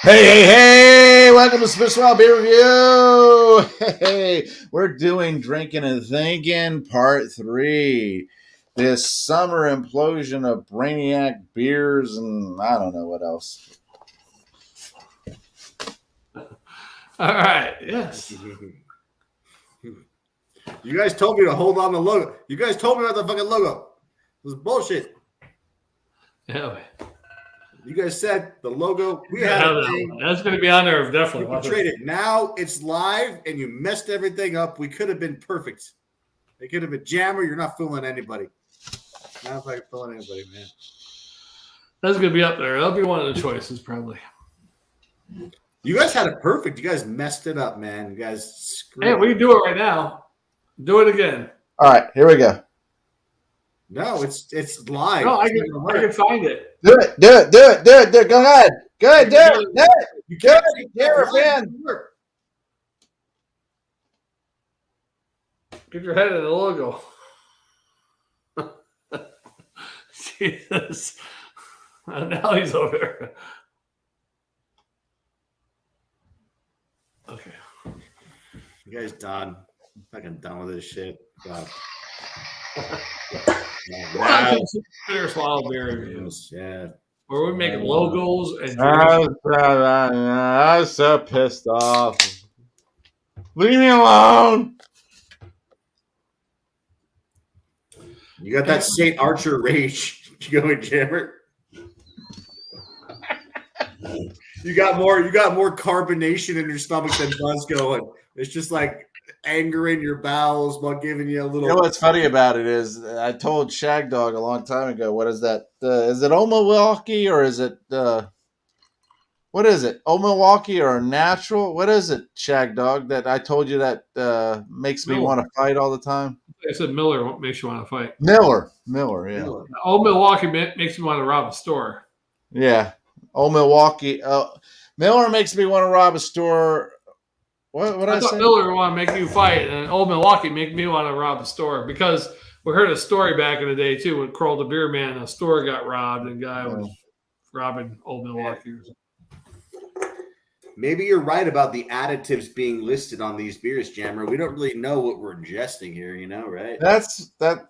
Hey, welcome to Smith's Wild Beer Review. Hey, we're doing Drinking and Thinking Part 3. This summer implosion of Brainiac beers and I don't know what else. All right, yes. You guys told me to hold on the logo. You guys told me about the fucking logo. It was bullshit. Yeah. You guys said the logo. We Yeah, had a thing. that's going to be on there, We definitely. can trade it. Now it's live, and you messed everything up. We could have been perfect. It could have been Jammer. You're not fooling anybody. Not fucking fooling anybody, man. That's going to be up there. That'll be one of the choices, probably. You guys had it perfect. You guys messed it up, man. You guys screwed Hey, up. we can do it right now. Do it again. All right, here we go. No, it's live. No, I It's not gonna can work. find it. Do it. Go ahead. Go ahead, do it. You Good. can't JammerFan. work. Get your head in the logo. Jesus. Now he's over there. Okay. You guys done. I'm fucking done with this shit. God. Wow. Fierce Wild Beer Reviews, Yeah. where we make logos and I'm so pissed off. Leave me alone. You got that St. Archer rage going, Jammer. You got more carbonation in your stomach than buzz going. It's just like anger in your bowels while giving you a little. You know what's funny about it is I told Shagdog a long time ago, what is that? Is it Old Milwaukee or is it what is it? Old Milwaukee or natural? What is it, Shagdog, that I told you that makes me Miller. want to fight all the time? I said Miller makes you want to fight. Miller, yeah. Old Milwaukee makes me want to rob a store. Yeah. Old Milwaukee. Miller makes me want to rob a store. What I I thought say? Miller would want to make you fight, and Old Milwaukee make me want to rob a store because we heard a story back in the day too when Carl the Beer Man, a store got robbed, and a guy was robbing Old Milwaukee. Maybe you're right about the additives being listed on these beers, Jammer. We don't really know what we're ingesting here, right? That's that.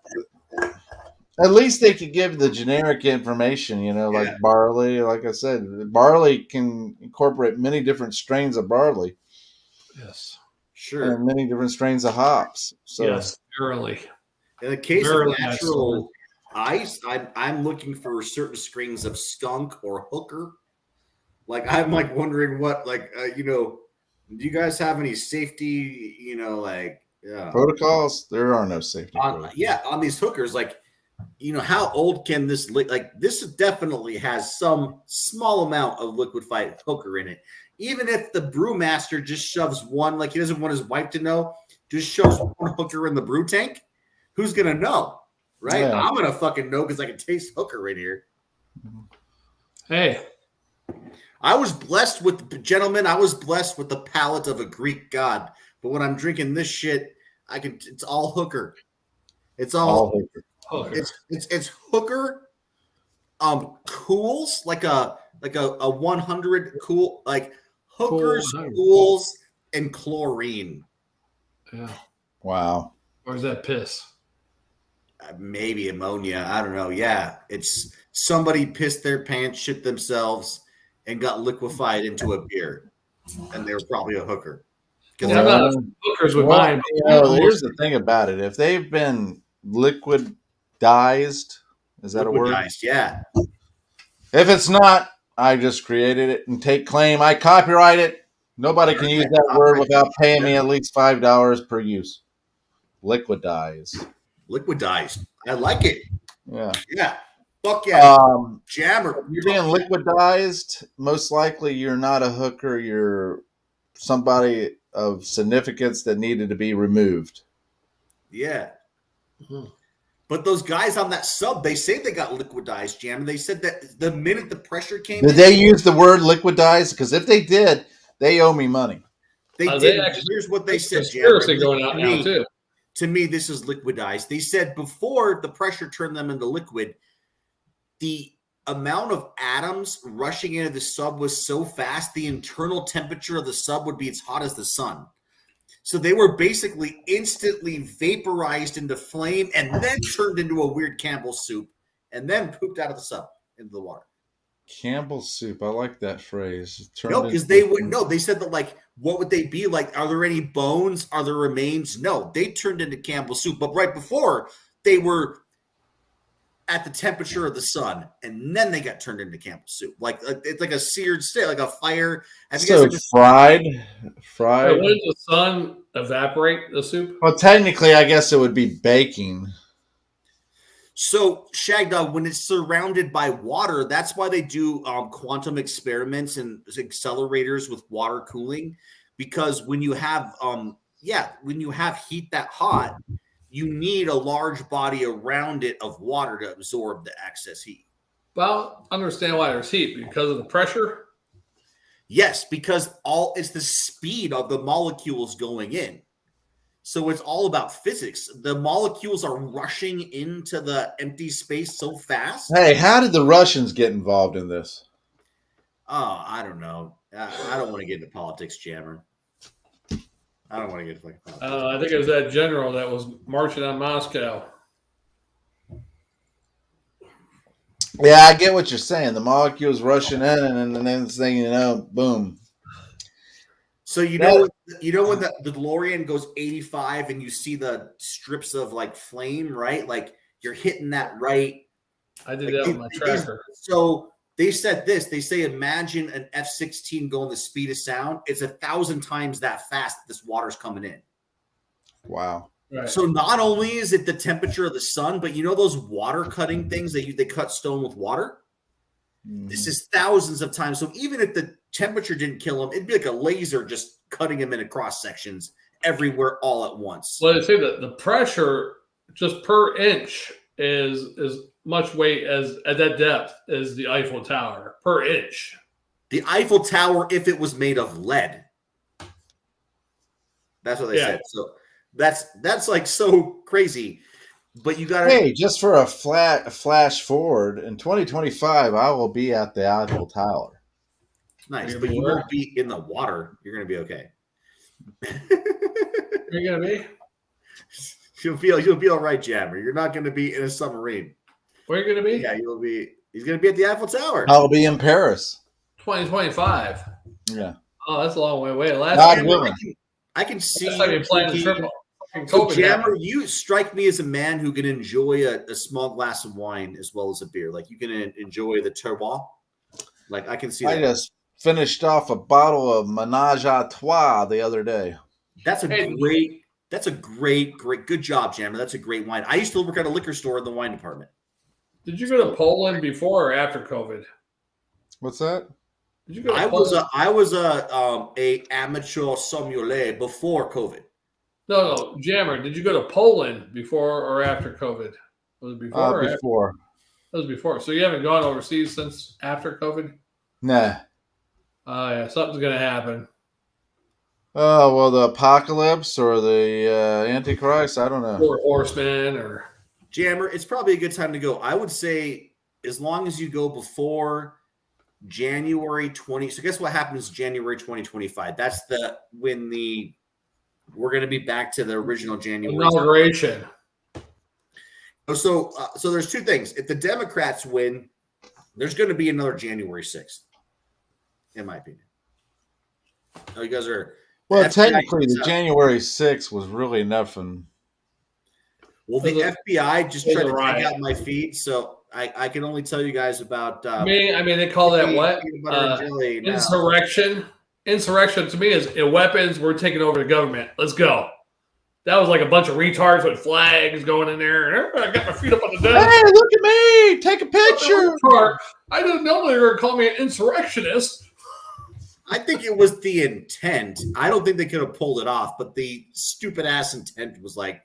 At least they could give the generic information, like barley. Like I said, barley can incorporate many different strains of barley. Yes. Sure. And many different strains of hops. So yes, early. In the case of natural ice, I'm looking for certain strains of skunk or hooker. Like I'm wondering what do you guys have any safety, protocols? There are no safety protocols. Yeah, on these hookers, how old can this this definitely has some small amount of liquefied hooker in it. Even if the brewmaster just shoves one, he doesn't want his wife to know, just shoves one hooker in the brew tank, who's gonna know, right? Yeah. I'm gonna fucking know because I can taste hooker in here. Hey, I was blessed with the palate of a Greek god, but when I'm drinking this shit, it's all hooker. It's all hooker. It's hooker. Cools like a 100 cool hookers, cools, and chlorine. Yeah. Wow. Or is that piss? Maybe ammonia. I don't know. Yeah, it's somebody pissed their pants, shit themselves, and got liquefied into a beer, and they were probably a hooker. Because I'm not hookers with mine. Here's the thing about it: if they've been liquidized, is that a word? Liquidized, yeah. If it's not, I just created it and take claim. I copyright it. Nobody can use that word without paying me at least $5 per use. Liquidized. I like it. Yeah. Yeah. Fuck yeah. Jammer. If you're being liquidized, most likely you're not a hooker. You're somebody of significance that needed to be removed. Yeah. Mm-hmm. But those guys on that sub, they say they got liquidized, Jammer. They said that the minute the pressure came in. Did they use the word liquidized? Because if they did, they owe me money. They did. Here's what they said, Jammer. Going out now too. To me, this is liquidized. They said before the pressure turned them into liquid, the amount of atoms rushing into the sub was so fast, the internal temperature of the sub would be as hot as the sun. So they were basically instantly vaporized into flame and then turned into a weird Campbell's soup and then pooped out of the sub into the water. Campbell's soup. I like that phrase. No, because they wouldn't know. They said that, like, what would they be like? Are there any bones? Are there remains? No, they turned into Campbell's soup. But right before, they were at the temperature of the sun, and then they got turned into Campbell's soup. Like it's like a seared steak, like a fire. Have you So guys fried. When does the sun evaporate the soup? Well, technically, I guess it would be baking. So, Shagdog, when it's surrounded by water, that's why they do quantum experiments and accelerators with water cooling, because when you have when you have heat that hot, you need a large body around it of water to absorb the excess heat. Well, understand why there's heat, because of the pressure. Yes, because it's the speed of the molecules going in. So it's all about physics. The molecules are rushing into the empty space so fast. Hey, how did the Russians get involved in this? Oh, I don't know. I don't want to get into politics, Jammer. I don't want to get into politics. I think it was that general that was marching on Moscow. Yeah, I get what you're saying. The molecules rushing in, and then the next thing you know, boom. So you know when the DeLorean goes 85 and you see the strips of like flame, right? Like you're hitting that right. I did that with my tracker. So they said this. They say imagine an F-16 going the speed of sound. It's 1,000 times that fast this water's coming in. Wow. Right. So not only is it the temperature of the sun, but you know those water cutting things that they cut stone with water? This is thousands of times. So even if the temperature didn't kill him, it'd be like a laser just cutting him into cross sections everywhere all at once. Well, they say that the pressure just per inch is much weight as at that depth as the Eiffel Tower per inch. The Eiffel Tower, if it was made of lead, that's what they said. So that's like so crazy. But you got to. Hey, just for a flash forward, in 2025, I will be at the Eiffel Tower. Nice, but you won't be in the water. You're going to be okay. You're going to be? You'll be all right, Jammer. You're not going to be in a submarine. Where are you going to be? Yeah, you'll be. He's going to be at the Eiffel Tower. I'll be in Paris. 2025. Yeah. Oh, that's a long way away. I can see. That's like you're playing the triple. So, Jammer, you strike me as a man who can enjoy a small glass of wine as well as a beer. Like you can enjoy the Trois. Like I can see that. I just finished off a bottle of Menage a Trois the other day. That's a great, good job, Jammer. That's a great wine. I used to work at a liquor store in the wine department. Did you go to Poland before or after COVID? What's that? Did you go to Poland? I was a amateur sommelier before COVID. No, Jammer. Did you go to Poland before or after COVID? Was it before? Before. That was before. So you haven't gone overseas since after COVID? Nah. Oh yeah, something's gonna happen. Oh well, the apocalypse or the Antichrist. I don't know. Or horseman or Jammer. It's probably a good time to go. I would say as long as you go before January 20. So guess what happens January 2025? That's when we're going to be back to the original January inauguration. So there's two things. If the Democrats win, there's going to be another January 6th, in my opinion. Oh, you guys are. Well, technically, the January 6th was really nothing. Well, the FBI just tried to take out my feed, so I can only tell you guys about. I mean, they call that what? Insurrection. Insurrection to me is weapons. We're taking over the government. Let's go. That was like a bunch of retards with flags going in there. I got my feet up on the desk. Hey, look at me. Take a picture. I didn't know they were going to call me an insurrectionist. I think it was the intent. I don't think they could have pulled it off, but the stupid ass intent was like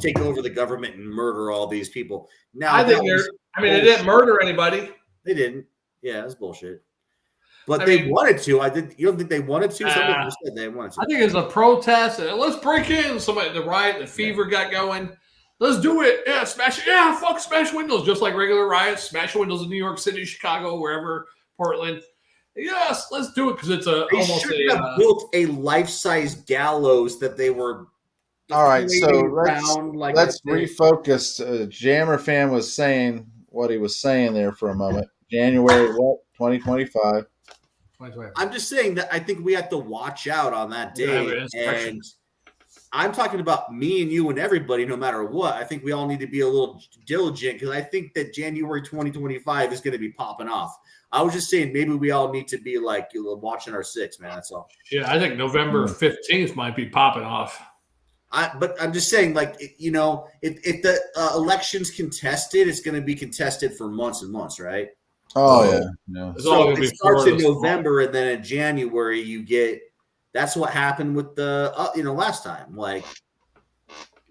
take over the government and murder all these people. Now, they didn't murder anybody. They didn't. Yeah, that's bullshit. But they wanted to. You don't think they wanted to? Somebody said they wanted to. I think it was a protest. Let's break in. The riot, the fever got going. Let's do it. Yeah, smash it. Yeah, fuck smash windows. Just like regular riots. Smash windows in New York City, Chicago, wherever, Portland. Yes, let's do it because it's They should have built a life-size gallows that they were. All right, so let's refocus. JammerFan was saying what he was saying there for a moment. January what? 2025. I'm just saying that I think we have to watch out on that day. And I'm talking about me and you and everybody, no matter what. I think we all need to be a little diligent because I think that January 2025 is going to be popping off. I was just saying maybe we all need to be like watching our six, man. That's all. Yeah, I think November 15th might be popping off. But I'm just saying, like, if the election's contested, it's going to be contested for months and months, right? Oh, yeah. So it starts in November, and then in January you get – that's what happened with the last time. Like,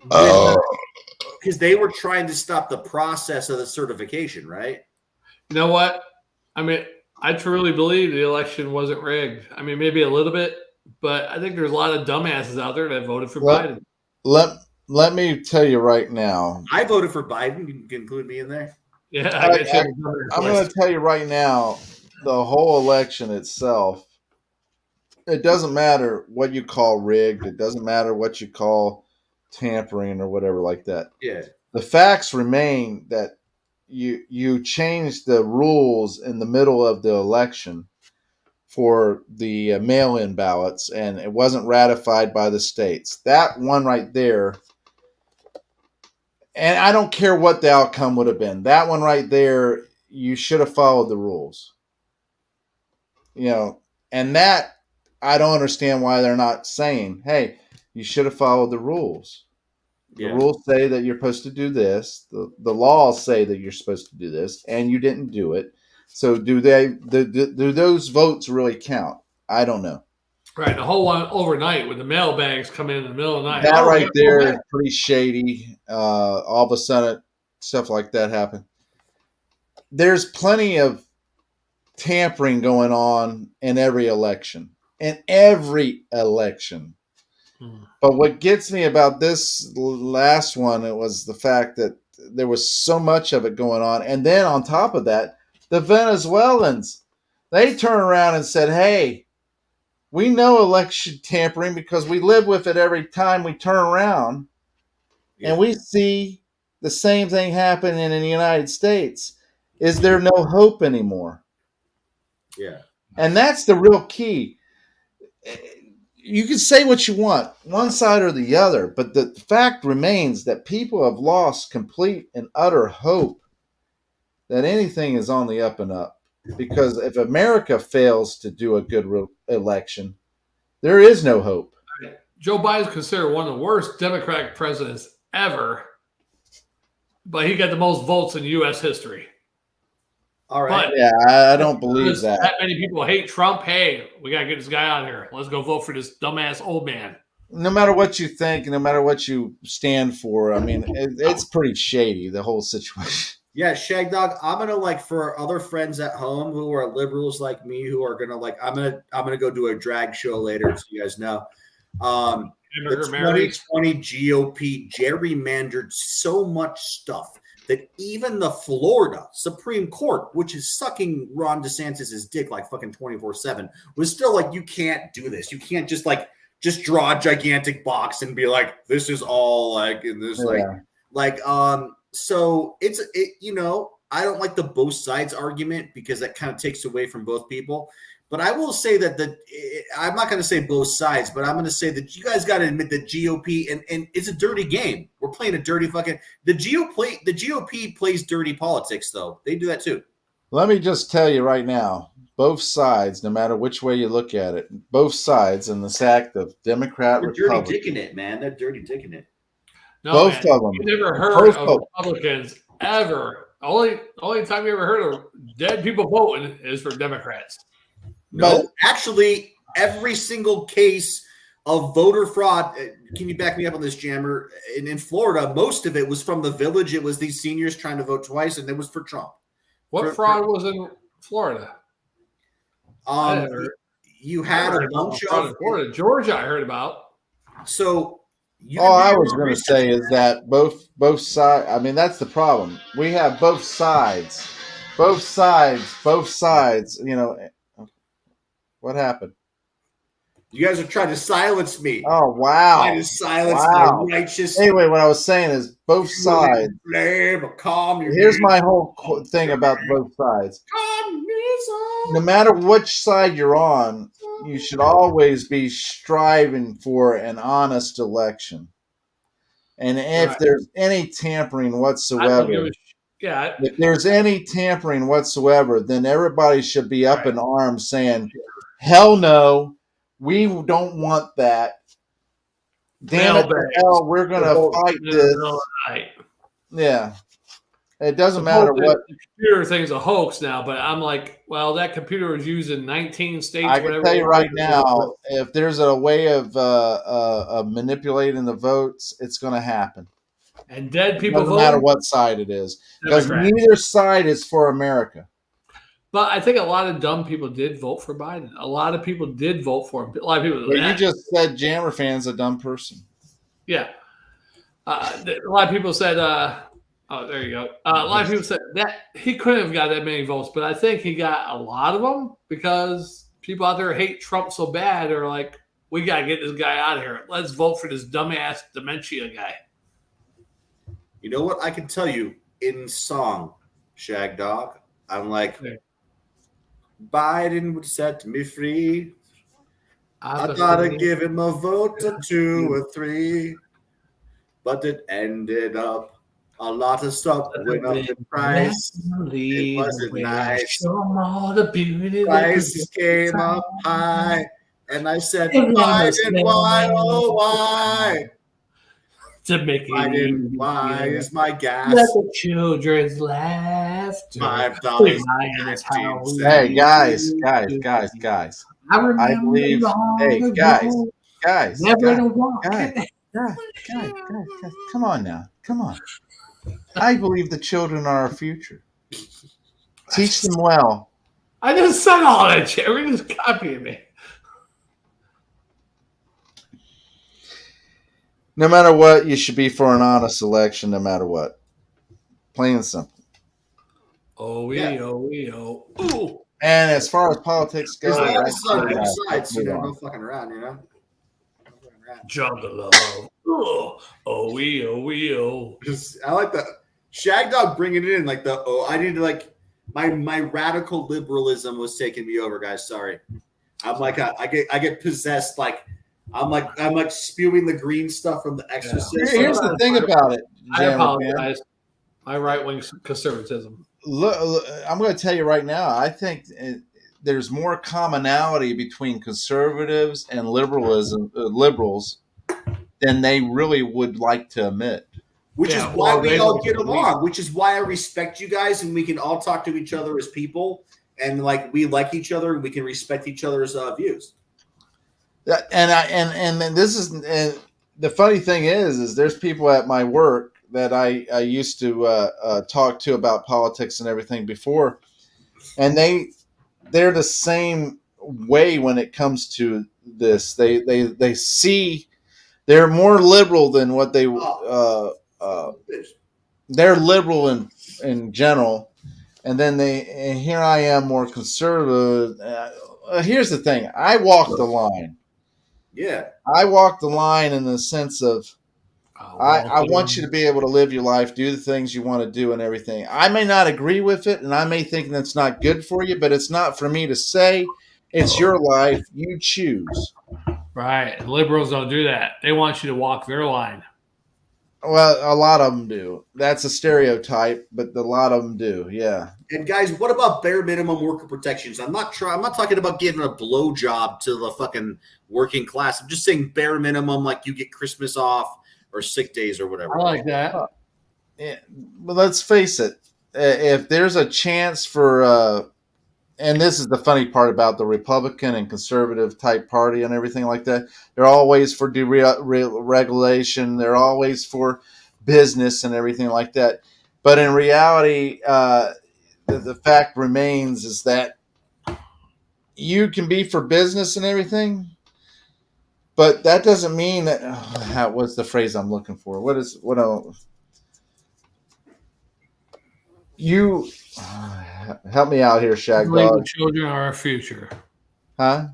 because they were trying to stop the process of the certification, right? You know what? I mean, I truly believe the election wasn't rigged. I mean, maybe a little bit, but I think there's a lot of dumbasses out there that voted for Biden. Let me tell you right now. I voted for Biden. You can include me in there. Yeah, I'm going to tell you right now, the whole election itself, it doesn't matter what you call rigged. It doesn't matter what you call tampering or whatever like that. Yeah. The facts remain that you changed the rules in the middle of the election for the mail-in ballots, and it wasn't ratified by the states. That one right there, and I don't care what the outcome would have been. That one right there, you should have followed the rules. And that, I don't understand why they're not saying, hey, you should have followed the rules. Yeah. The rules say that you're supposed to do this. The laws say that you're supposed to do this, and you didn't do it. So do those votes really count? I don't know. Right, the whole one overnight with the mail bags coming in the middle of the night. That right there is pretty shady. All of a sudden, stuff like that happened. There's plenty of tampering going on in every election. But what gets me about this last one, it was the fact that there was so much of it going on. And then on top of that, the Venezuelans, they turn around and said, hey, we know election tampering because we live with it every time we turn around. Yeah. And we see the same thing happening in the United States. Is there no hope anymore? Yeah. And that's the real key. You can say what you want, one side or the other, but the fact remains that people have lost complete and utter hope that anything is on the up and up. Because if America fails to do a good election, there is no hope. Joe Biden is considered one of the worst Democratic presidents ever, but he got the most votes in U.S. history. All right. But yeah, I don't believe that. That many people hate Trump. Hey, we got to get this guy out of here. Let's go vote for this dumbass old man. No matter what you think, no matter what you stand for, I mean, it's pretty shady, the whole situation. Yeah, Shagdog, I'm gonna for other friends at home who are liberals like me, who are gonna I'm gonna go do a drag show later, so you guys know. The 2020 GOP gerrymandered so much stuff that even the Florida Supreme Court, which is sucking Ron DeSantis' dick like fucking 24/7, was still like, you can't do this. You can't just draw a gigantic box and be like, this is all in this so I don't like the both sides argument because that kind of takes away from both people. But I will say that I'm not going to say both sides, but I'm going to say that you guys got to admit that GOP and it's a dirty game. We're playing a dirty the GOP plays dirty politics though. They do that too. Let me just tell you right now, both sides, no matter which way you look at it, both sides in this act of Democrat, they're Republican. Dirty dicking it, man. They're dirty dicking it. No, both of them. You never heard of Republicans ever. Only time you ever heard of dead people voting is for Democrats. No, actually, every single case of voter fraud. Can you back me up on this, Jammer? In Florida, most of it was from the Village. It was these seniors trying to vote twice, and it was for Trump. What fraud was in Florida? You had a bunch of Florida. Georgia, I heard about. So All I was going to say is that both sides. I mean, that's the problem. We have both sides. Both sides. You know, what happened? You guys are trying to silence me. Oh, wow. Trying to silence my righteous. Anyway, what I was saying is both sides. Here's my whole thing about both sides. No matter which side you're on, you should always be striving for an honest election. And if there's any tampering whatsoever, if there's any tampering whatsoever, then everybody should be up in arms saying, hell no, we don't want that. Damn it, hell, we're going to fight this. Yeah. It doesn't matter what. The computer thing's a hoax now, but I'm like, well, that computer was used in 19 states. I can tell you right now, if there's a way of manipulating the votes, it's going to happen. And dead people doesn't matter what side it is, because neither side is for America. But I think a lot of dumb people did vote for Biden. A lot of people did vote for him. A lot of people. Well, you just said JammerFan's a dumb person. Yeah. A lot of people said. Oh, there you go. A lot of people said that he couldn't have got that many votes, but I think he got a lot of them because people out there hate Trump so bad. They're like, we got to get this guy out of here. Let's vote for this dumbass dementia guy. You know what? I can tell you in song, Shagdog, I'm like, Biden would set me free. I gotta give him a vote or 2 or 3. But it ended up a lot of stuff went up in price. It wasn't nice. Prices came up high. And I said, Biden, why, oh, why? To make it Biden, why is my gas? Let the children's laughter. $5. Hey, guys. I believe, hey, guys. Come on now. Come on. I believe the children are our future. Teach them well. I just said all that shit. Everybody's copying me. No matter what, you should be for an honest election, no matter what. Plain and simple. Oh. Ooh. And as far as politics go, no fucking around, you know? Jungle love. Oh. I like that. Shagdog bringing it in like I need to like my radical liberalism was taking me over, guys. Sorry. I'm like I get possessed like I'm like spewing the green stuff from The Exorcist. Yeah. Here's the thing about it. I apologize. My right-wing conservatism. Look, I'm going to tell you right now. I think there's more commonality between conservatives and liberals than they really would like to admit. Which is why we all get along. Which is why I respect you guys, and we can all talk to each other as people, and like we like each other, and we can respect each other's views. And this is the funny thing is there's people at my work that I used to talk to about politics and everything before, and they're the same way when it comes to this. They see they're more liberal than what they they're liberal in general, and then here I am more conservative. Here's the thing: I walk the line. Yeah, I walk the line in the sense of I want you to be able to live your life, do the things you want to do, and everything. I may not agree with it, and I may think that's not good for you, but it's not for me to say. It's your life. You choose. Right. Liberals don't do that. They want you to walk their line. Well, a lot of them do. That's a stereotype, but a lot of them do. Yeah. And guys, what about bare minimum worker protections? I'm not talking about giving a blowjob to the fucking working class. I'm just saying bare minimum, like you get Christmas off or sick days or whatever. I like that. Yeah, but let's face it. If there's a chance for, and this is the funny part about the Republican and conservative type party and everything like that, they're always for deregulation. They're always for business and everything like that. But in reality, the fact remains is that you can be for business and everything, But that doesn't mean that. What's the phrase I'm looking for? You help me out here, I believe Shagdog. the children are our future. Huh?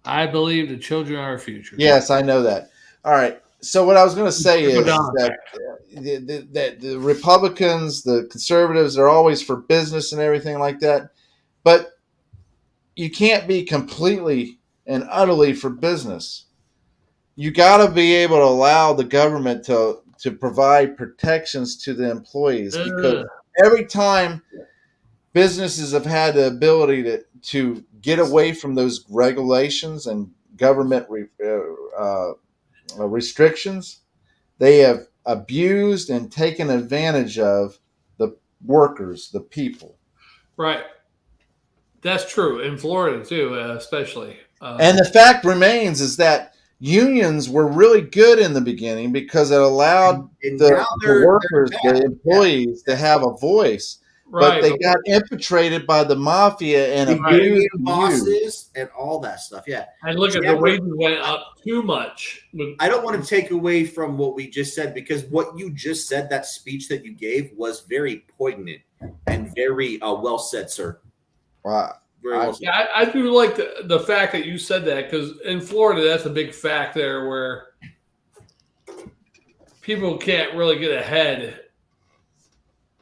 I believe the children are our future. Yes, I know that. All right. So what I was going to say is that the Republicans, the conservatives, are always for business and everything like that. But you can't be completely and utterly for business. You got to be able to allow the government to provide protections to the employees, because every time businesses have had the ability to get away from those regulations and government restrictions, they have abused and taken advantage of the workers, the people. Right. That's true. In Florida, too, especially. And the fact remains is that unions were really good in the beginning because it allowed the workers, the employees, to have a voice. Right. But they got infiltrated by the mafia and the union abused bosses and all that stuff. Yeah. And look at the wages went up too much. I don't want to take away from what we just said, because what you just said, that speech that you gave, was very poignant and very well said, sir. Wow. Very well said. Yeah, I do like the fact that you said that, because in Florida, that's a big fact there where people can't really get ahead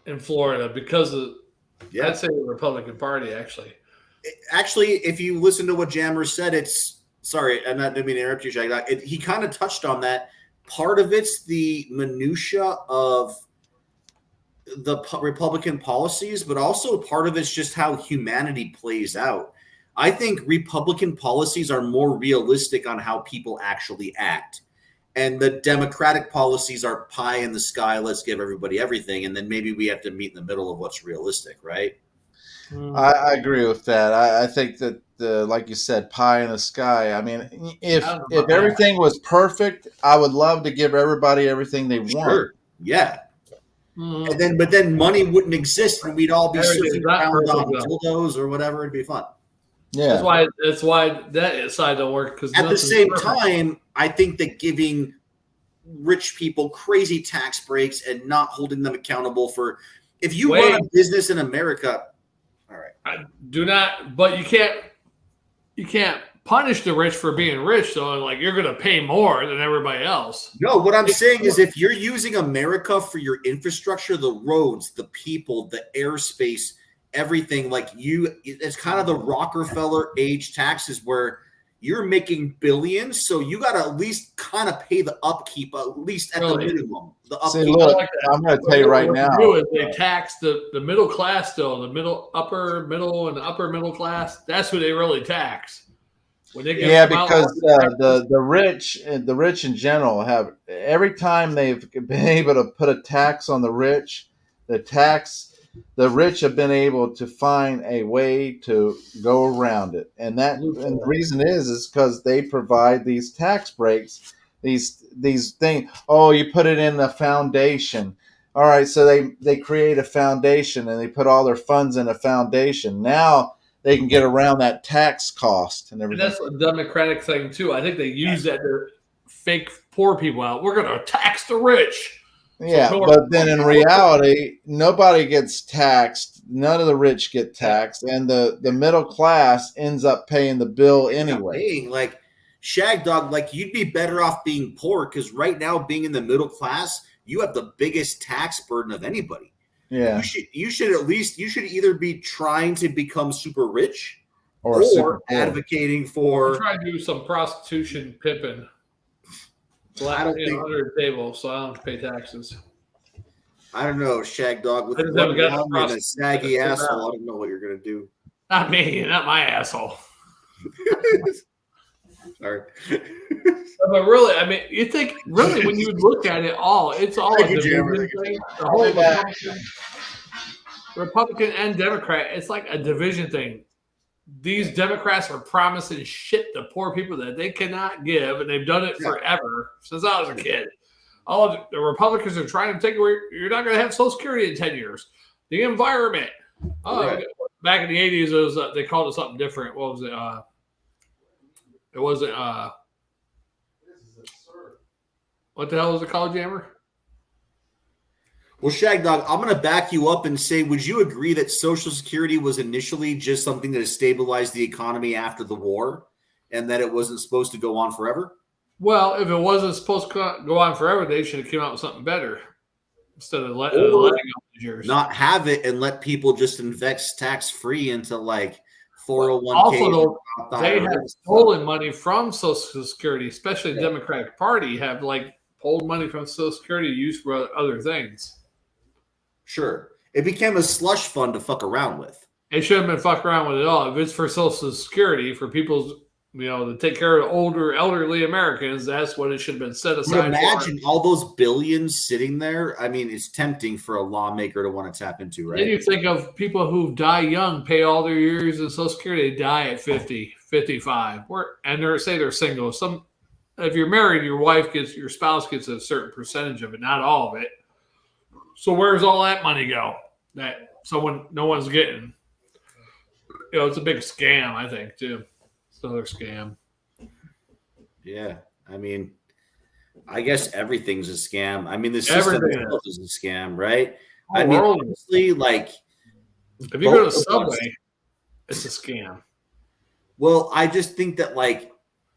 in Florida because of, I'd say, the Republican Party, actually. Actually, if you listen to what Jammer said, sorry, I'm not going to interrupt you, Shagdog. He kind of touched on that. Part of it's the minutia of the Republican policies, but also part of it's just how humanity plays out. I think Republican policies are more realistic on how people actually act. And the Democratic policies are pie in the sky. Let's give everybody everything. And then maybe we have to meet in the middle of what's realistic, right? I agree with that. I think that, like you said, pie in the sky. I mean, if everything was perfect, I would love to give everybody everything they want. Sure. Yeah. And but then money wouldn't exist, and we'd all be sitting around on dildos or whatever. It'd be fun. Yeah. That's why that side don't work. Because at the same time, I think that giving rich people crazy tax breaks and not holding them accountable for, if you run a business in America, all right, I do not. But you can't punish the rich for being rich. So like you're going to pay more than everybody else. No, what I'm saying is, if you're using America for your infrastructure, the roads, the people, the airspace, everything, like it's kind of the Rockefeller age taxes where you're making billions, so you got to at least kind of pay the upkeep, at least at the minimum. The upkeep. See, look, I'm going to tell you right now. They tax the middle class still, the upper middle, and the upper middle class. That's who they really tax. When they get because the rich in general have, every time they've been able to put a tax on the rich, the rich have been able to find a way to go around it, and the reason is because they provide these tax breaks, these things. Oh, you put it in the foundation. All right, so they create a foundation and they put all their funds in a foundation. Now they can get around that tax cost and everything. And that's a Democratic thing too. I think they use that to fake poor people out. We're going to tax the rich. Yeah, but then in reality, nobody gets taxed. None of the rich get taxed, and the middle class ends up paying the bill anyway. Like Shagdog, like you'd be better off being poor, because right now, being in the middle class, you have the biggest tax burden of anybody. Yeah, you should either be trying to become super rich or advocating for. I'm trying to do some prostitution pimping. I don't think under the table, so I don't have to pay taxes. I don't know, Shagdog, with one arm and a saggy asshole. I don't know what you're gonna do. Not me, not my asshole. Sorry. But really, I mean, you think really when you look at it all, it's all a division thing. The whole Republican and Democrat, it's like a division thing. These Democrats are promising shit to poor people that they cannot give, and they've done it forever since I was a kid. All of the Republicans are trying to take away. You're not going to have Social Security in 10 years. The environment. Back in the 80s, it was they called it something different. What was it? It wasn't What the hell is it called, Jammer? Well, Shagdog, I'm going to back you up and say, would you agree that Social Security was initially just something that stabilized the economy after the war and that it wasn't supposed to go on forever? Well, if it wasn't supposed to go on forever, they should have come out with something better instead of letting years. Not have it and let people just invest tax-free into like 401k. Also, they have stolen money from Social Security, especially the Democratic Party have like pulled money from Social Security to use for other things. Sure. It became a slush fund to fuck around with. It shouldn't have been fucked around with at all. If it's for Social Security, for people's, to take care of elderly Americans, that's what it should have been set aside. Imagine all those billions sitting there. I mean, it's tempting for a lawmaker to want to tap into, right? Then you think of people who die young, pay all their years in Social Security, they die at 50, 55. And they're single. If you're married, your spouse gets a certain percentage of it, not all of it. So where's all that money go that no one's getting? It's a big scam, I think, too. It's another scam. Yeah. I mean, I guess everything's a scam. I mean, the system itself is a scam, right? I mean, honestly, like, if you go to Subway, it's a scam. Well, I just think that, like,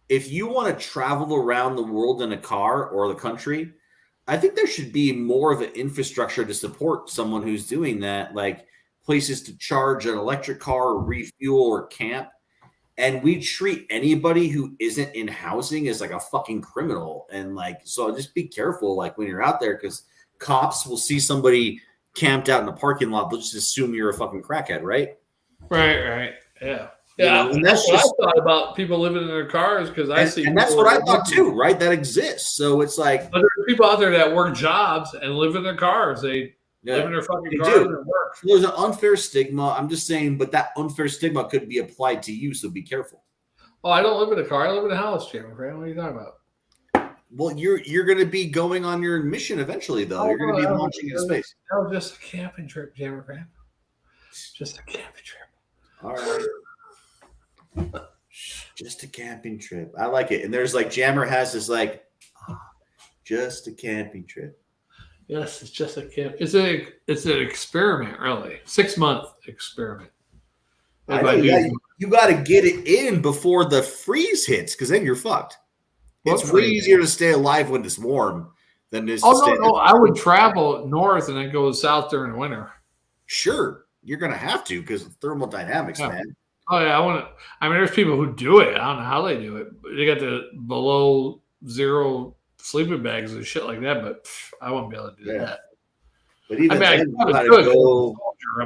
if you want to travel around the world in a car or the country, I think there should be more of an infrastructure to support someone who's doing that, like places to charge an electric car or refuel or camp. And we treat anybody who isn't in housing as like a fucking criminal. And like, so just be careful, like when you're out there, because cops will see somebody camped out in the parking lot. They'll just assume you're a fucking crackhead, right? Right. Yeah. Yeah, and that's what I thought about people living in their cars because I see, and that's what I thought too, right? That exists. So it's like, but there are people out there that work jobs and live in their cars. They live in their fucking cars and work. So there's an unfair stigma. I'm just saying, but that unfair stigma could be applied to you. So be careful. Oh, I don't live in a car. I live in a house, JammerFan. What are you talking about? Well, you're going to be going on your mission eventually, though. You're going to be launching in space. No, just a camping trip, JammerFan. Just a camping trip. All right. Just a camping trip. I like it. And there's like Jammer has this like just a camping trip. Yes, it's just a camp. It's an experiment, really. 6-month experiment. You got to get it in before the freeze hits, because then you're fucked. It's way easier to stay alive when it's warm than it is. No. I would travel north and then go south during the winter. Sure, you're gonna have to because of thermodynamics, man. Oh yeah, there's people who do it. I don't know how they do it. They got the below zero sleeping bags and shit like that, but I wouldn't be able to do that. But even I'm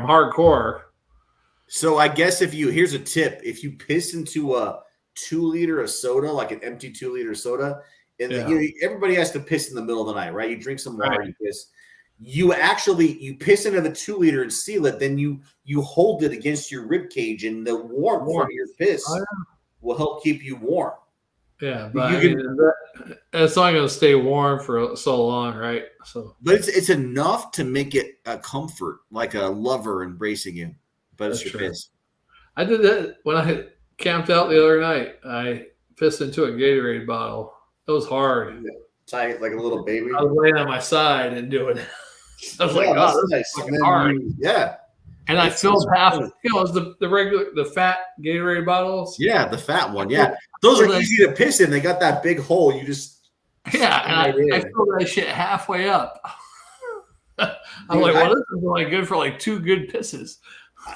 hardcore. So I guess here's a tip: if you piss into a 2-liter of soda, like an empty 2-liter soda, and everybody has to piss in the middle of the night, right? You drink some water, you piss. You piss into the 2-liter and seal it. Then you hold it against your rib cage, and the warmth from your piss will help keep you warm. Yeah, but it's not going to stay warm for so long, right? So, but it's enough to make it a comfort, like a lover embracing you. But it's your piss. I did that when I camped out the other night. I pissed into a Gatorade bottle. It was hard. Tie it like a little baby. I was laying on my side and doing it. I was like, "Oh, this is hard." And I filled half. It was the fat Gatorade bottles. Yeah, the fat one. Yeah, those are easy to piss in. They got that big hole. You just and I filled that shit halfway up. I'm like, well, this is like good for like 2 good pisses.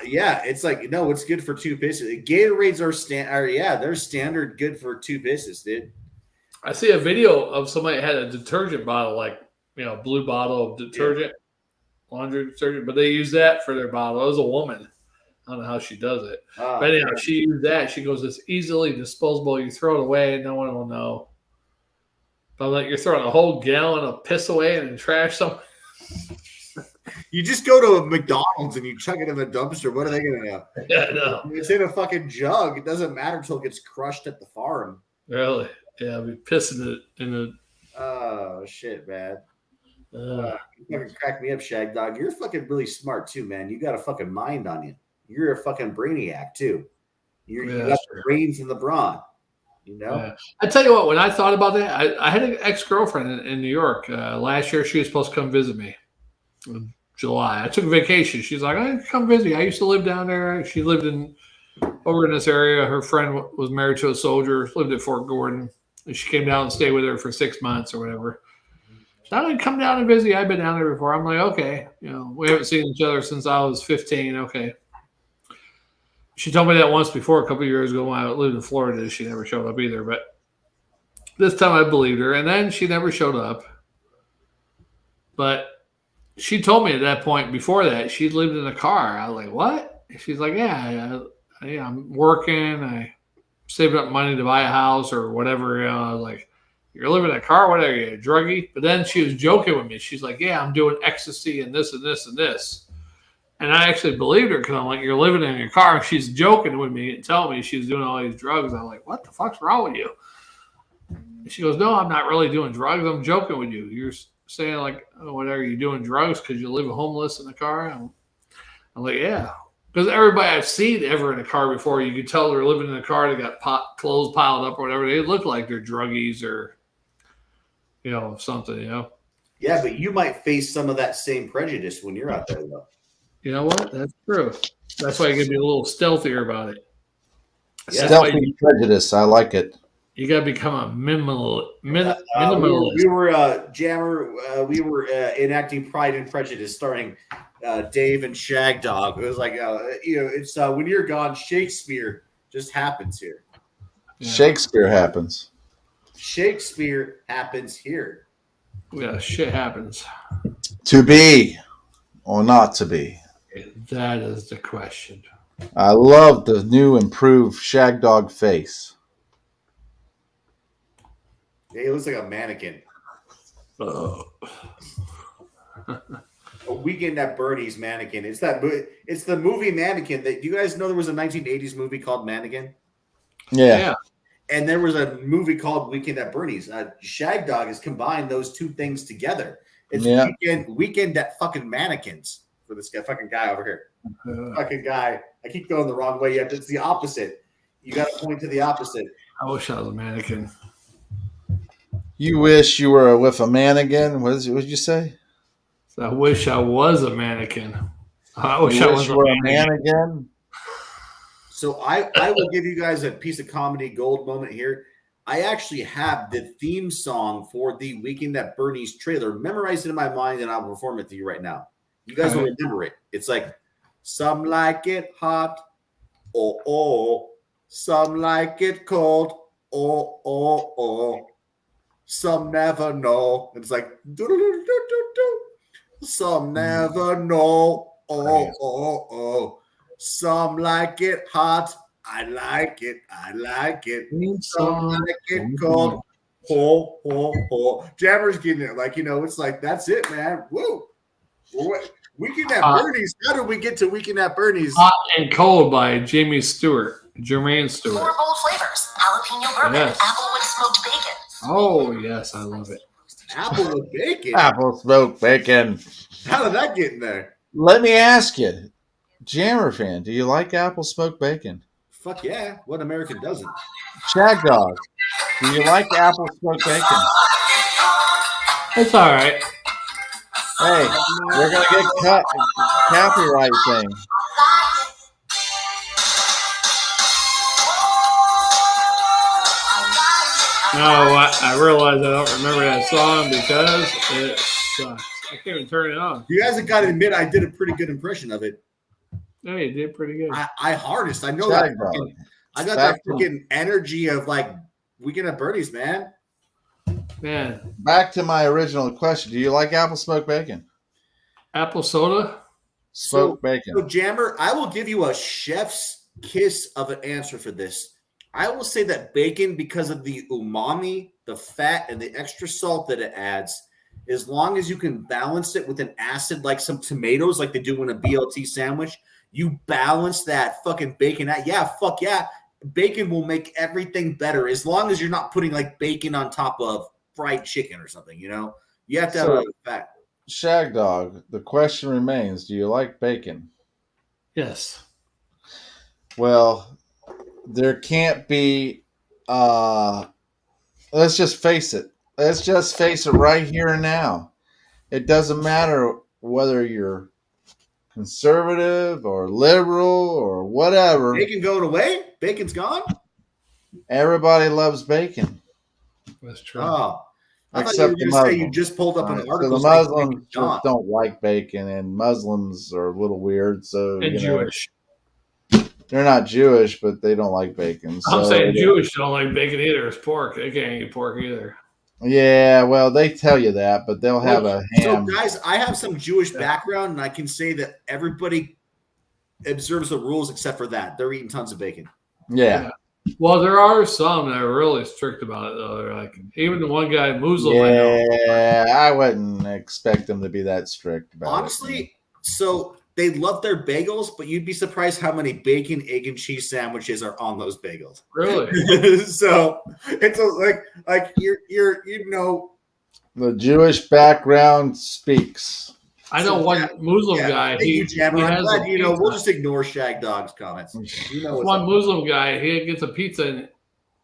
Yeah, it's like it's good for 2 pisses. Gatorades are they're standard good for 2 pisses, dude. I see a video of somebody that had a detergent bottle, like blue bottle of detergent, laundry detergent, but they use that for their bottle. It was a woman. I don't know how she does it. But anyhow, she used that. She goes, it's easily disposable. You throw it away, no one will know. But I'm like, you're throwing a whole gallon of piss away and trash somewhere. You just go to a McDonald's and you chuck it in the dumpster. What are they going to know? Yeah, no. It's in a fucking jug. It doesn't matter until it gets crushed at the farm. Really? Yeah, I'll be pissing it in the. Oh, shit, man. You fucking crack me up, Shagdog. You're fucking really smart, too, man. You got a fucking mind on you. You're a fucking brainiac, too. You got the brains and the brawn. You know. Yeah. I tell you what, when I thought about that, I had an ex-girlfriend in New York last year. She was supposed to come visit me in July. I took vacation. She's like, "I come visit you." I used to live down there. She lived over in this area. Her friend was married to a soldier, lived at Fort Gordon. And she came down and stayed with her for 6 months or whatever. So I would come down and visit you. I've been down there before. I'm like, okay, we haven't seen each other since I was 15. Okay. She told me that once before, a couple of years ago when I lived in Florida. She never showed up either. But this time I believed her. And then she never showed up. But she told me at that point before that she lived in a car. I was like, what? She's like, yeah, I'm working. I saved up money to buy a house or whatever. I was like, you're living in a car? What are you, a druggie? But then she was joking with me. She's like, yeah, I'm doing ecstasy and this and this and this. And I actually believed her because I'm like, you're living in your car. She's joking with me and telling me she's doing all these drugs. I'm like, what the fuck's wrong with you? And she goes, no, I'm not really doing drugs. I'm joking with you. You're saying like, oh, whatever, you're doing drugs because you live homeless in a car? I'm like, yeah. Because everybody I've seen ever in a car before, you could tell they're living in a car. They got clothes piled up or whatever. They look like they're druggies or, something, Yeah, but you might face some of that same prejudice when you're out there, though. You know what? That's true. That's why you got to be a little stealthier about it. Stealthy prejudice. I like it. You got to become a minimalist. We were Jammer. We were enacting Pride and Prejudice, starring Dave and Shagdog. It was like, it's when you're gone, Shakespeare just happens here. Yeah. Shakespeare happens. Shakespeare happens here. Yeah, shit happens. To be or not to be? That is the question. I love the new improved Shagdog face. Yeah, he looks like a mannequin. Oh. A Weekend at Bernie's mannequin. It's the movie Mannequin. That you guys know there was a 1980s movie called Mannequin? Yeah. And there was a movie called Weekend at Bernie's. Shagdog has combined those two things together. It's weekend at fucking mannequins for this fucking guy over here. Fucking guy. I keep going the wrong way. It's the opposite. You got to point to the opposite. I wish I was a mannequin. You wish you were with a mannequin? What did you say? I wish I was a mannequin. I wish I was a mannequin. So I will give you guys a piece of comedy gold moment here. I actually have the theme song for the Weekend at Bernie's trailer memorized in my mind, and I'll perform it to you right now. You guys will remember it. It's like, some like it hot, oh, oh. Some like it cold, oh, oh, oh. Some never know. It's like, some never know, oh, oh, oh. Some like it hot. I like it. I like it. Some like it cold. Ho, ho, ho. Jammer's getting it. Like, it's like, that's it, man. Woo. Weekend at Bernie's. How did we get to Weekend at Bernie's? Hot and Cold by Jermaine Stewart. 4 bold flavors. Jalapeno bourbon, apple with smoked bacon. Oh, yes. I love it. Apple with bacon? Apple smoked bacon. How did that get in there? Let me ask you, JammerFan, do you like apple smoked bacon? Fuck yeah. What American doesn't? Shagdog, do you like apple smoked bacon? It's all right. Hey, we're going to get copyright thing. No, I realize I don't remember that song because it sucks. I can't even turn it on. You guys have got to admit I did a pretty good impression of it. No, you did pretty good. I harnessed. I know that. I got that freaking energy of like Weekend at Bernie's, man. Man. Back to my original question. Do you like apple smoked bacon? Apple soda? Smoked bacon. So, Jammer, I will give you a chef's kiss of an answer for this. I will say that bacon, because of the umami, the fat, and the extra salt that it adds, as long as you can balance it with an acid like some tomatoes, like they do in a BLT sandwich, you balance that fucking bacon out. Yeah, fuck yeah. Bacon will make everything better as long as you're not putting like bacon on top of fried chicken or something, You have to have a fat. Shagdog, the question remains, do you like bacon? Yes. Well, there can't be let's just face it. Let's just face it right here and now. It doesn't matter whether you're conservative or liberal or whatever. Bacon going away? Bacon's gone? Everybody loves bacon. That's true. Oh. I thought Except you the were going to say Muslims. you just pulled up an So article. the saying Muslims bacon's gone. just don't like bacon, and Muslims are a little weird. So And Jewish. They're not Jewish, but they don't like bacon. I'm saying Jewish don't like bacon either. It's pork. They can't eat pork either. Yeah, well, they tell you that, but they'll have a ham. So, guys, I have some Jewish background, and I can say that everybody observes the rules except for that. They're eating tons of bacon. Yeah. Well, there are some that are really strict about it, though. They're like, even the one guy, Muslim, I know. Yeah, I wouldn't expect them to be that strict about Honestly, so they love their bagels, but you'd be surprised how many bacon, egg, and cheese sandwiches are on those bagels. Really? So it's like you're The Jewish background speaks. I know one Muslim guy. Thank you, Jammer. I'm has glad a you know. pizza. We'll just ignore Shagdog's comments. You know, what's One up. Muslim guy, he gets a pizza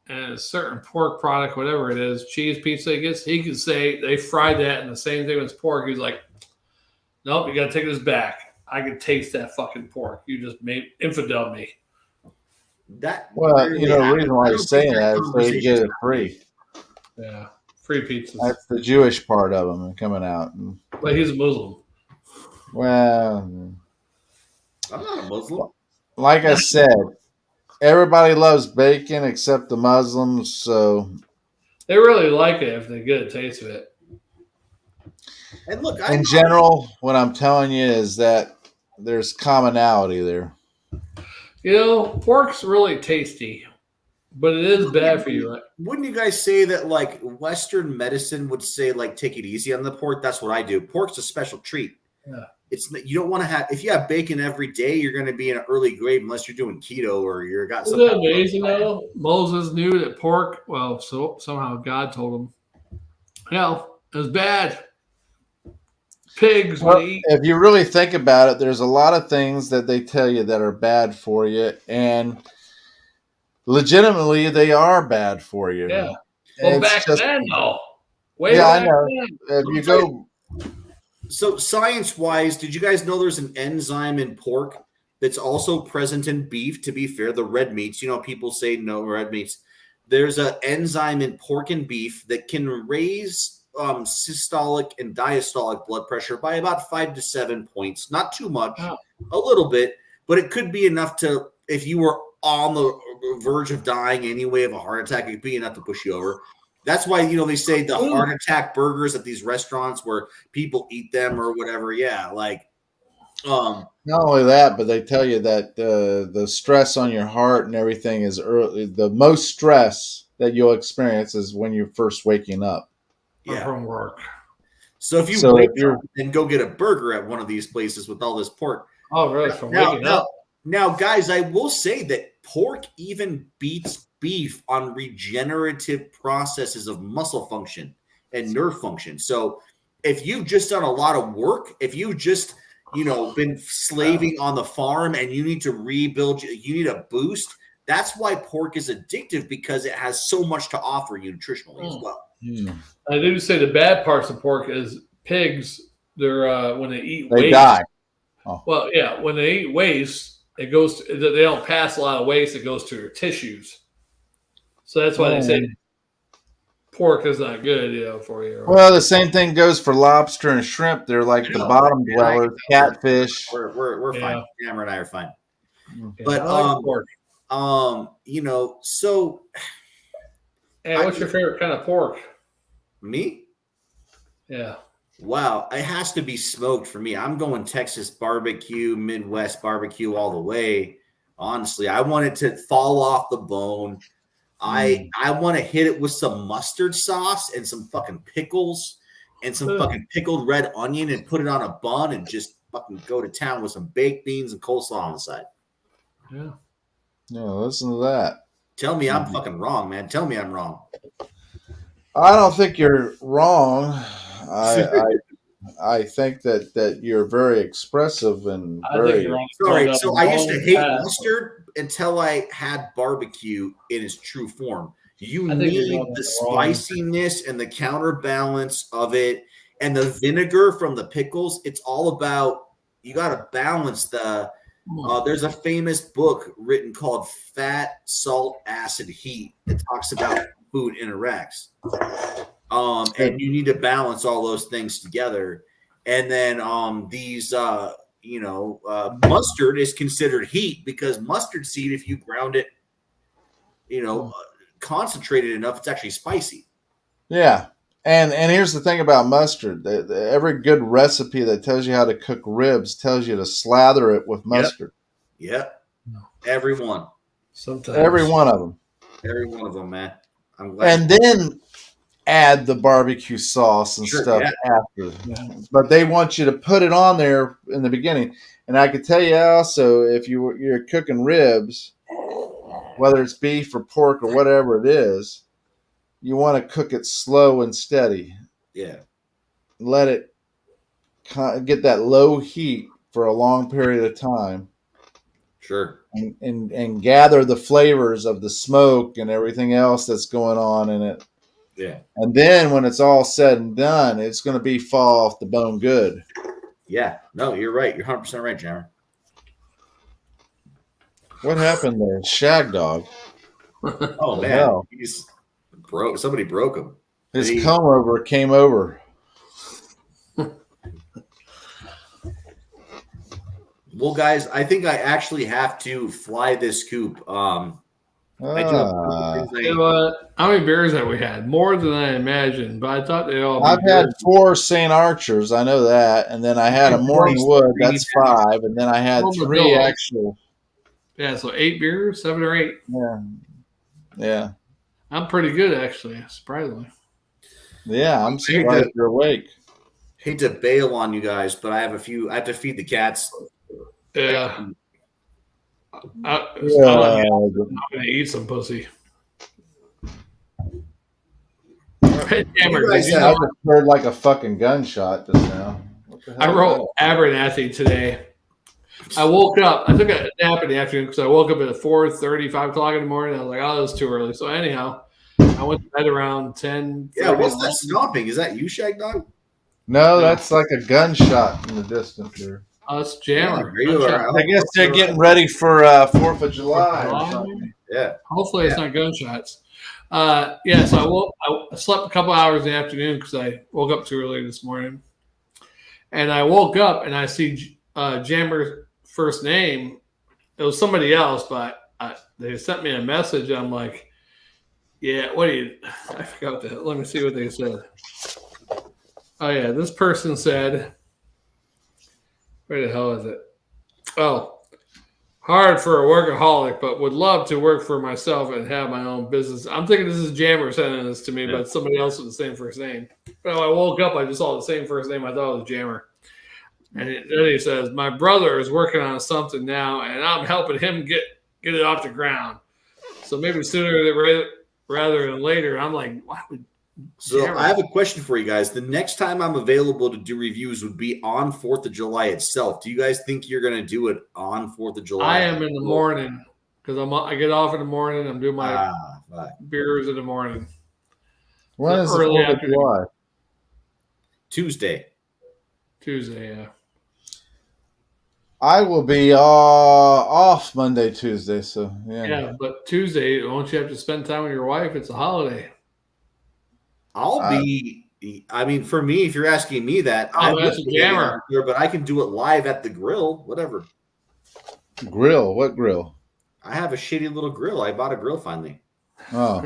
and a certain pork product, whatever it is, cheese pizza he gets, he can say they fried that and the same thing as pork. He's like, nope, you got to take this back. I can taste that fucking pork. You just made infidel me. That Well, really you know, the happened. reason why I he's don't saying think that is so he get it conversation's free. Yeah, free pizzas. That's the Jewish part of him coming out. But he's a Muslim. Well, I'm not a Muslim. like I said, everybody loves bacon except the Muslims. So They really like it if they get a taste of it. And look, in general, what I'm telling you is that there's commonality there. You know, pork's really tasty, but it is bad for you. Wouldn't you guys say that like Western medicine would say like take it easy on the pork? That's what I do. Pork's a special treat. Yeah. You don't want to have if you have bacon every day, you're going to be in an early grave unless you're doing keto or you're got Isn't something. it amazing though? Moses knew that pork. Well, so somehow God told him, hell, it was bad. Pigs Well, would eat. if you really think about it, there's a lot of things that they tell you that are bad for you, and legitimately they are bad for you. Yeah. Well, It's back just- then though. Way Yeah, I back know. then. If you go, So science-wise, did you guys know there's an enzyme in pork that's also present in beef? To be fair, the red meats, you know, people say no red meats. There's an enzyme in pork and beef that can raise systolic and diastolic blood pressure by about 5 to 7 points. Not too much, Wow. a little bit, but it could be enough to, if you were on the verge of dying anyway of a heart attack, it could be enough to push you over. That's why, you know, they say the heart attack burgers at these restaurants where people eat them or whatever. Yeah, like, not only that, but they tell you that the stress on your heart and everything is early. The most stress that you'll experience is when you're first waking up. yeah. From work. So if you So wake if you're- up and go get a burger at one of these places with all this pork. Oh, really? From waking up. Now, guys, I will say that pork even beats beef on regenerative processes of muscle function and nerve function. So if you've just done a lot of work, if you've just, you know, been slaving on the farm and you need to rebuild, you need a boost. That's why pork is addictive, because it has so much to offer you nutritionally as well. I do say the bad parts of pork is pigs. They're when they eat They waste. die. Well, yeah, when they eat waste, it goes. They don't pass a lot of waste. It goes to their tissues. So that's why they say pork is not good, you know, for you. Well, the same thing goes for lobster and shrimp. They're like the bottom dwellers, catfish. We're Yeah. fine. Camera and I are fine. Yeah, But I like pork. you know, so Hey, what's your favorite kind of pork? me, Yeah. wow, it has to be smoked for me. I'm going Texas barbecue, Midwest barbecue all the way. Honestly, I want it to fall off the bone. I want to hit it with some mustard sauce and some fucking pickles and some fucking pickled red onion and put it on a bun and just fucking go to town with some baked beans and coleslaw on the side. Yeah. Yeah, listen to that. Tell me I'm fucking wrong, man. Tell me I'm wrong. I don't think you're wrong. I think that you're very expressive and I think very. you're on Sorry, so I used to hate mustard. mustard until I had barbecue in its true form. You need the spiciness and the counterbalance of it, and the vinegar from the pickles. It's all about, you got to balance the. There's a famous book written called Fat, Salt, Acid, Heat. It talks about food interacts. And you need to balance all those things together. And then mustard is considered heat because mustard seed, if you ground it, concentrated enough, it's actually spicy. Yeah. And here's the thing about mustard. Every good recipe that tells you how to cook ribs tells you to slather it with mustard. Yep. Every one. Sometimes. Every one of them. Every one of them, man. I'm glad. And then add the barbecue sauce and stuff after. Yeah. But they want you to put it on there in the beginning. And I could tell you also, if you're cooking ribs, whether it's beef or pork or whatever it is, you want to cook it slow and steady. Yeah. Let it get that low heat for a long period of time. Sure. And gather the flavors of the smoke and everything else that's going on in it. Yeah. And then when it's all said and done, it's going to be fall off the bone good. Yeah. No, you're right. You're 100% right, Jammer. What happened there? Shagdog. Oh, man. He's broke. Somebody broke him. His comb over came over. Well, guys, I think I actually have to fly this coop. You know what? How many beers have we had? More than I imagined, but I thought they all. I've had 4 St. Archers, I know that, and then I had a Morning Wood. That's 5, and then I had 3 actual. Yeah, so 8 beers, 7 or 8. Yeah. I'm pretty good, actually, surprisingly. Yeah, I'm surprised you're awake. Hate to bail on you guys, but I have a few. I have to feed the cats. Yeah. I'm going to eat some pussy. I just heard like a fucking gunshot just now. I wrote Abernathy today. I woke up. I took a nap in the afternoon because I woke up at 4:30, 5 o'clock in the morning. I was like, oh, it was too early. So anyhow, I went to bed around 10. Yeah, what's that stomping? Is that you, Shagdog? No, that's like a gunshot in the distance here. Oh, it's Jammer. I guess they're getting ready for 4th of July. Yeah. Hopefully it's not gunshots. So I slept a couple hours in the afternoon because I woke up too early this morning. And I woke up and I see Jammer's first name. It was somebody else, but they sent me a message. I'm like, yeah, I forgot what let me see what they said. Oh, yeah, this person said, where the hell is it? Oh, hard for a workaholic, but would love to work for myself and have my own business. I'm thinking this is Jammer sending this to me, but somebody else with the same first name. But when I woke up, I just saw the same first name. I thought it was Jammer. And then he says, my brother is working on something now, and I'm helping him get it off the ground. So maybe sooner rather than later. I'm like, why would So I have a question for you guys. The next time I'm available to do reviews would be on 4th of July itself. Do you guys think you're going to do it on 4th of July? I am in the morning because I get off in the morning. I'm doing my beers in the morning. When is the 4th of July? Tuesday, yeah. I will be off Monday, Tuesday. So, yeah. Yeah, but Tuesday, won't you have to spend time with your wife? It's a holiday. I'll be. I mean, for me, if you're asking me that, that's a Jammer. But I can do it live at the grill, whatever. Grill? What grill? I have a shitty little grill. I bought a grill finally. Oh,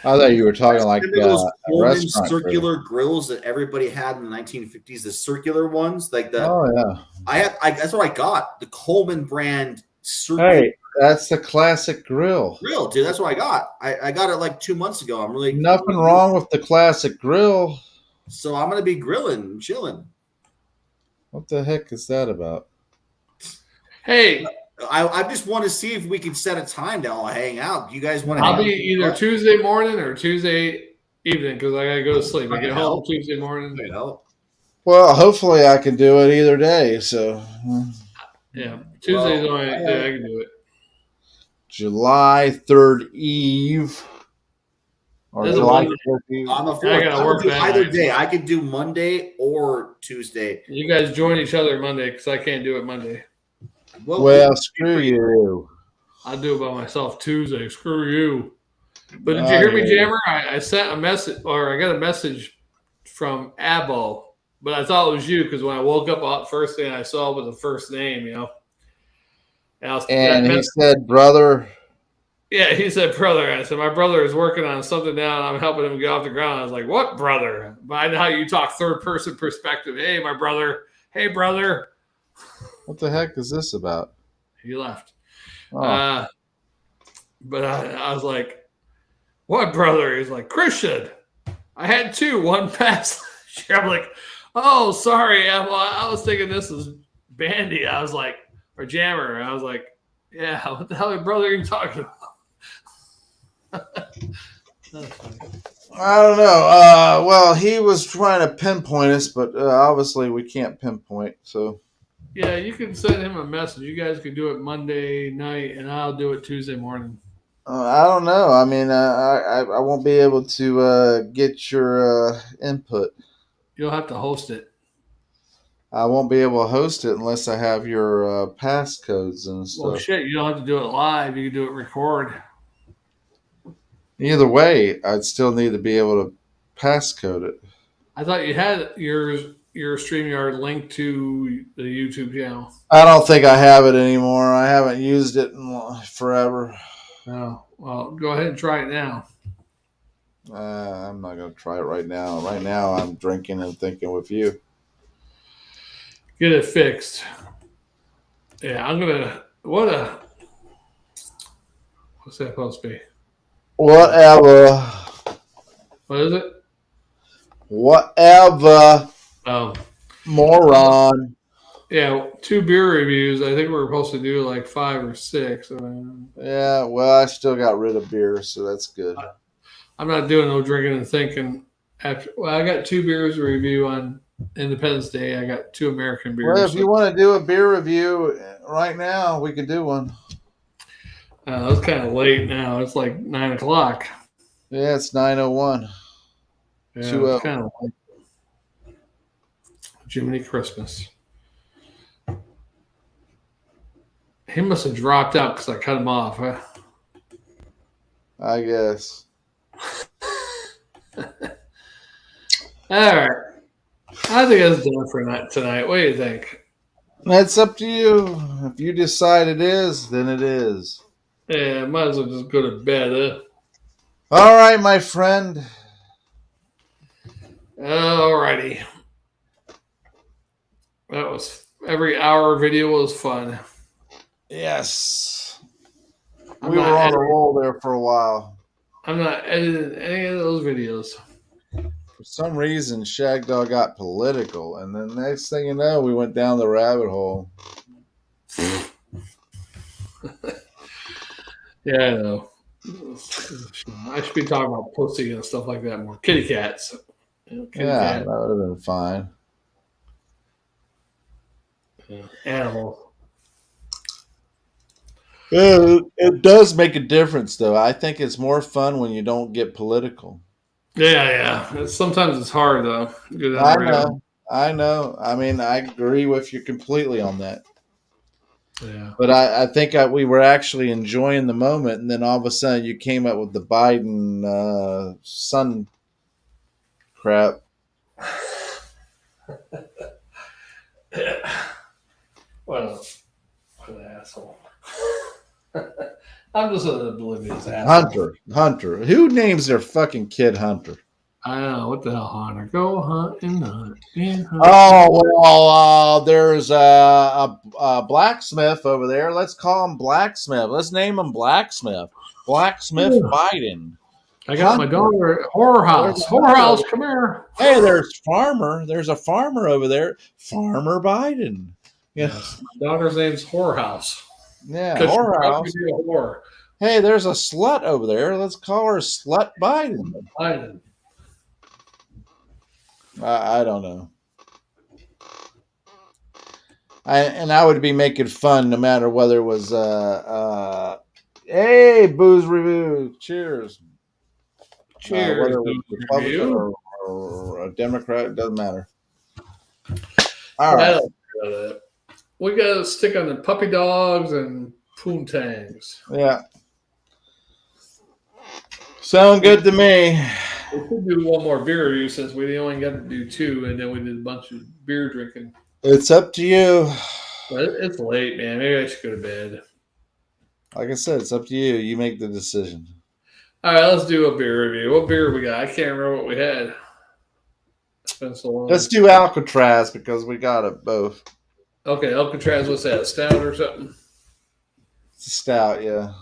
I thought you were talking like those Coleman circular grills that everybody had in the 1950s. The circular ones, like the. Oh yeah. That's what I got. The Coleman brand. Circular. Hey, that's the classic grill. Grill, dude. That's what I got. I got it like 2 months ago. I'm really nothing wrong with the classic grill. So I'm gonna be grilling and chilling. What the heck is that about? Hey, I just want to see if we can set a time to all hang out. You guys want to? I'll be either Tuesday morning or Tuesday evening because I gotta go to sleep. I get home Tuesday morning. Well, hopefully I can do it either day. So yeah, Tuesday's the only day I can do it. July 3rd Eve. Or This is July Monday. 4th Eve. On the I 4th. gotta I work would do that either night. day. I could do Monday or Tuesday. You guys join each other Monday because I can't do it Monday. Well, screw you. I'll do it by myself Tuesday. Screw you. But did you hear me, Jammer? I sent a message, or I got a message from Abo, but I thought it was you because when I woke up first thing I saw was the first name, you know. And he said, brother. Yeah, he said, brother. I said, my brother is working on something now, and I'm helping him get off the ground. I was like, what brother? But I know how you talk third-person perspective. Hey, my brother. Hey, brother. What the heck is this about? He left. Oh. But I was like, what brother? He's like, Christian. I had two. One passed. I'm like, oh, sorry. I was thinking this is Bandy. I was like, or Jammer. I was like, yeah, what the hell, brother, are you talking about? I don't know. Well, he was trying to pinpoint us, but obviously we can't pinpoint. So yeah, you can send him a message. You guys could do it Monday night, and I'll do it Tuesday morning. I don't know. I mean, I won't be able to get your input. You'll have to host it. I won't be able to host it unless I have your passcodes and stuff. Well, shit, you don't have to do it live. You can do it record. Either way, I'd still need to be able to passcode it. I thought you had your StreamYard linked to the YouTube channel. I don't think I have it anymore. I haven't used it in forever. Oh, well, go ahead and try it now. I'm not going to try it right now. Right now, I'm drinking and thinking with you. Get it fixed. Yeah, I'm going to... What's that supposed to be? Whatever. What is it? Whatever. Oh. Moron. Yeah, 2 beer reviews. I think we're supposed to do like 5 or 6. Yeah, well, I still got rid of beer, so that's good. I'm not doing no drinking and thinking. I got 2 beers to review on Independence Day. I got 2 American beers. Well, if you want to do a beer review right now, we could do one. It's kind of late now. It's like 9 o'clock. Yeah, it's 9:01. Yeah, it's kind of late. Jiminy Christmas. He must have dropped out because I cut him off. Huh? I guess. All right. I think that's done for tonight. What do you think? That's up to you. If you decide it is, then it is. Yeah, might as well just go to bed, huh? All right, my friend. All righty. That was every hour video was fun. Yes. I'm We were not on a editing. roll there for a while. I'm not editing any of those videos. For some reason, Shagdog got political, and then next thing you know, we went down the rabbit hole. Yeah, I know. I should be talking about pussy and stuff like that more. Kitty cats. Kitty Yeah, cat. that would have been fine. Animals. It does make a difference, though. I think it's more fun when you don't get political. Yeah. Sometimes it's hard, though. I know. I mean, I agree with you completely on that. Yeah. But I think we were actually enjoying the moment, and then all of a sudden you came up with the Biden son crap. What an asshole. I'm just an oblivious asshole. Hunter. Who names their fucking kid Hunter? I don't know. What the hell, Hunter? Go hunt and hunt. And hunt. Oh, well, there's a blacksmith over there. Let's call him Blacksmith. Let's name him Blacksmith. Blacksmith Biden. I got my daughter at Whorehouse. Whorehouse, come here. Hey, there's Farmer. There's a farmer over there. Farmer Biden. Yeah. Yes. My daughter's name's Whorehouse. Yeah, Whorehouse. Whorehouse. Hey, there's a slut over there. Let's call her Slut Biden. Biden. I don't know. I would be making fun no matter whether it was Hey, booze review. Cheers. Cheers. Whether it's Republican or a Democrat, it doesn't matter. All right. We got to stick on the puppy dogs and poontangs. Yeah. Sound good to me. We could do one more beer review since we only got to do 2, and then we did a bunch of beer drinking. It's up to you. But it's late, man. Maybe I should go to bed. Like I said, it's up to you. You make the decision. All right, let's do a beer review. What beer we got? I can't remember what we had. It's been so long. Let's do Alcatraz because we got it both. Okay, Alcatraz, what's that? A stout or something? It's a stout, yeah.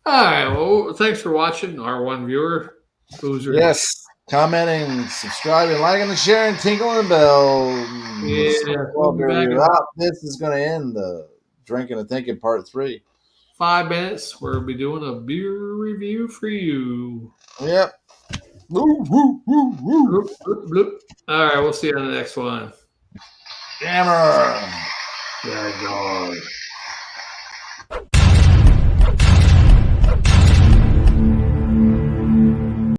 All right, well, thanks for watching, our one viewer. Yes, commenting, subscribing, liking, and sharing, tinkling the bell. Yeah, this is going to end the drinking and thinking part 3. 5 minutes. We'll be doing a beer review for you. Yep. Woo, woo, woo, woo. Bloop, bloop, bloop. All right, we'll see you on the next one. Jammer. Shagdog.